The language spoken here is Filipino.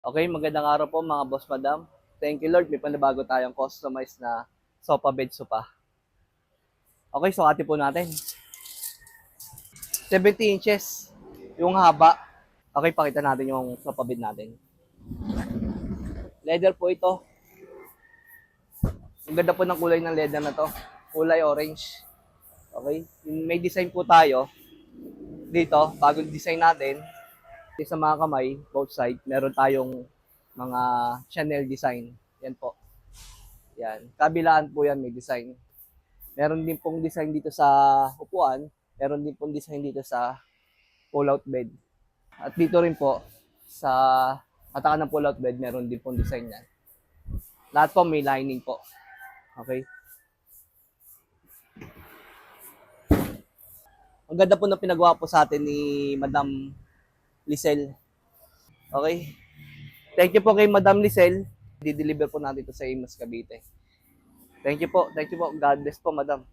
Okay, magandang araw po mga boss madam. Thank you Lord, may panibago tayong customized na sofa bed sofa. Okay, sukatin po natin. 70 inches yung haba. Okay, pakita natin yung sofa bed natin. Leather po ito. Ang ganda po ng kulay ng leather na to. Kulay orange. Okay, may design po tayo dito, bagong design natin. Sa mga kamay, both side, meron tayong mga Chanel design. Yan po. Yan. Kabilaan po yan, may design. Meron din pong design dito sa upuan. Meron din pong design dito sa pull-out bed. At dito rin po, sa atakan ng pull-out bed, meron din pong design yan. Lahat po may lining po. Okay? Ang ganda po na pinagawa po sa atin ni Madam Lisel. Okay? Thank you po kay Madam Lisel. Di-deliver po natin ito sa Imas Cavite. Thank you po. Thank you po. God bless po, Madam.